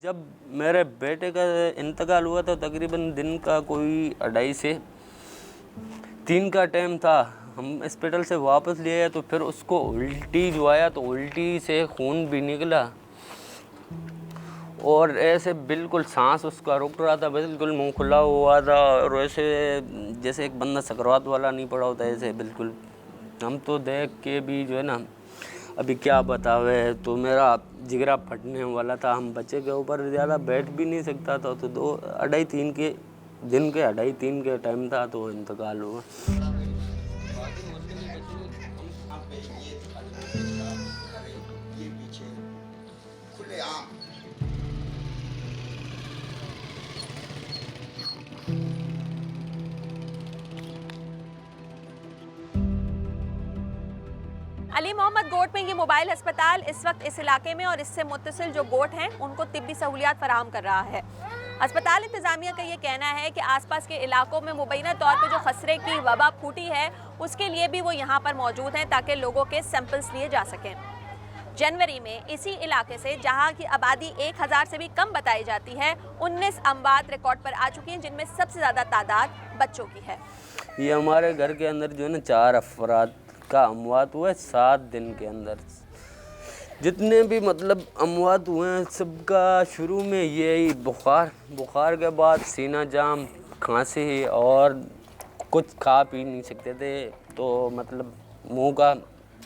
जब मेरे बेटे का इंतकाल हुआ तो तकरीबन दिन का कोई 2:30 से 3 का टाइम था। हम हॉस्पिटल से वापस ले आए तो फिर उसको उल्टी जो आया तो उल्टी से खून भी निकला और ऐसे बिल्कुल सांस उसका रुक रहा था, बिल्कुल मुंह खुला हुआ था और वैसे जैसे एक बंदा सकरात वाला नहीं पड़ा होता ऐसे बिल्कुल। हम तो देख के भी जो है ना अभी क्या बतावे, तो मेरा जिगरा फटने वाला था। हम बच्चे के ऊपर ज़्यादा बैठ भी नहीं सकता था। तो 2-2:30-3 के दिन के 2:30-3 के टाइम था तो इंतकाल हुआ। अली मोहम्मद गोट में ये मोबाइल अस्पताल इस वक्त इस इलाके में और इससे मुत्तसिल जो गोट हैं उनको तिब्बी सहूलियात फराहम कर रहा है। अस्पताल इंतजामिया का ये कहना है कि आसपास के इलाकों में मुबैना तौर पर जो खसरे की वबा फूटी है उसके लिए भी वो यहाँ पर मौजूद हैं ताकि लोगों के सैंपल्स लिए जा सकें। जनवरी में इसी इलाके से जहाँ की आबादी 1000 से भी कम बताई जाती है 19 अमवात रिकॉर्ड पर आ चुकी हैं, जिनमें सबसे ज़्यादा तादाद बच्चों की है। ये हमारे घर के अंदर जो है ना 4 अफराद का अमवात हुआ है 7 दिन के अंदर। जितने भी मतलब अमवात हुए हैं सबका शुरू में यही बुखार के बाद सीना जाम, खांसी और कुछ खा पी नहीं सकते थे तो मतलब मुंह का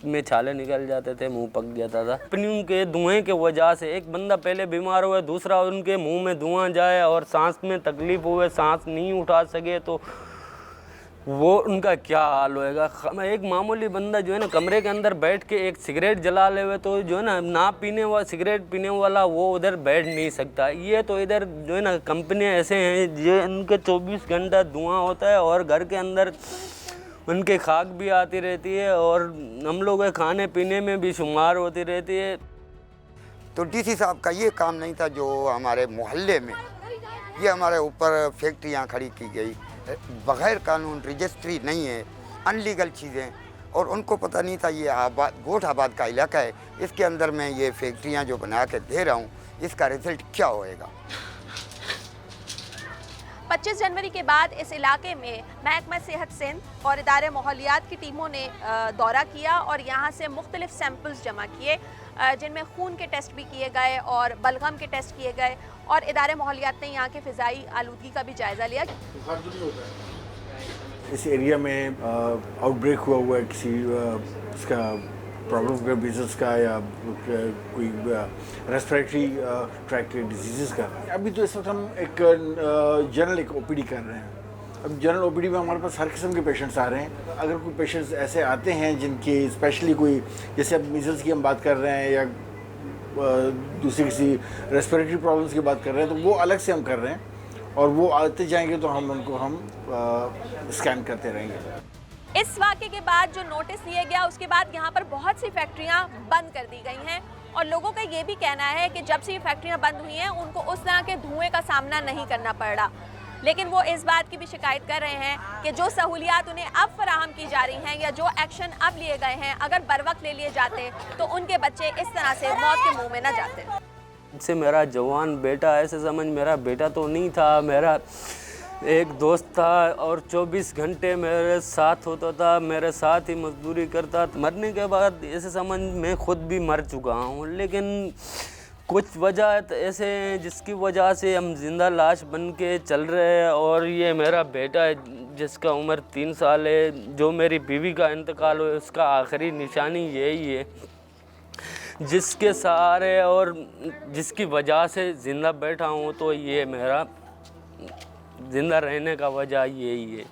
में छाले निकल जाते थे, मुंह पक जाता था। अपनी के धुएं के वजह से एक बंदा पहले बीमार हुआ, दूसरा उनके मुंह में धुआं जाए और सांस में तकलीफ हुए, सांस नहीं उठा सके तो वो उनका क्या हाल होएगा। एक मामूली बंदा जो है ना कमरे के अंदर बैठ के एक सिगरेट जला ले हुए तो जो है ना पीने वाला सिगरेट पीने वाला वो उधर बैठ नहीं सकता। ये तो इधर जो है ना कंपनियां ऐसे हैं जो इनके 24 घंटा धुआं होता है और घर के अंदर उनके खाक भी आती रहती है और हम लोग खाने पीने में भी शुमार होती रहती है। तो डीसी साहब का ये काम नहीं था जो हमारे मोहल्ले में ये हमारे ऊपर फैक्ट्रियाँ खड़ी की गई बग़ैर कानून, रजिस्ट्री नहीं है, अनलीगल चीज़ें, और उनको पता नहीं था ये गोट आबाद का इलाका है, इसके अंदर मैं ये फैक्ट्रियाँ जो बना के दे रहा हूँ इसका रिज़ल्ट क्या होएगा। 25 जनवरी के बाद इस इलाके में महकमा सेहत सिंध और इदारे माहौलियात की टीमों ने दौरा किया और यहाँ से मुख्तलिफ सैंपल्स जमा किए जिनमें खून के टेस्ट भी किए गए और बलगम के टेस्ट किए गए और इदारे माहौलियात ने यहाँ के फ़िज़ाई आलूदगी का भी जायज़ा लिया। इस एरिया में आउटब्रेक हुआ है किसी इसका प्रॉब्लम का बिजनेस का या कोई रेस्पिरेटरी ट्रैक्ट डिजीज़ का। अभी तो इस वक्त हम एक जनरल एक ओपीडी कर रहे हैं। अब जनरल ओपीडी में हमारे पास हर किस्म के पेशेंट्स आ रहे हैं। अगर कोई पेशेंट्स ऐसे आते हैं जिनकी स्पेशली कोई जैसे अब मीजल्स की हम बात कर रहे हैं या दूसरी किसी रेस्पिरेटरी प्रॉब्लम्स की बात कर रहे हैं तो वो अलग से हम कर रहे हैं और वो आते जाएंगे तो हम उनको स्कैन करते रहेंगे। इस वाक़े के बाद जो नोटिस लिया गया उसके बाद यहाँ पर बहुत सी फैक्ट्रियाँ बंद कर दी गई हैं और लोगों का ये भी कहना है कि जब से ये फैक्ट्रियाँ बंद हुई हैं उनको उस तरह के धुएं का सामना नहीं करना पड़ रहा। लेकिन वो इस बात की भी शिकायत कर रहे हैं कि जो सहूलियात उन्हें अब फराहम की जा रही हैं या जो एक्शन अब लिए गए हैं अगर बर वक्त ले लिए जाते तो उनके बच्चे इस तरह से मौत के मुँह में न जाते। से मेरा जवान बेटा ऐसे समझ मेरा बेटा तो नहीं था, मेरा एक दोस्त था और 24 घंटे मेरे साथ होता था, मेरे साथ ही मजदूरी करता। मरने के बाद ऐसे समझ मैं खुद भी मर चुका हूँ, लेकिन कुछ वजह ऐसे हैं जिसकी वजह से हम जिंदा लाश बन के चल रहे हैं। और ये मेरा बेटा है जिसका उम्र 3 साल है, जो मेरी बीवी का इंतकाल हुआ उसका आखिरी निशानी यही है जिसके सहारे और जिसकी वजह से ज़िंदा बैठा हूँ। तो ये मेरा ज़िंदा रहने का वजह यही है।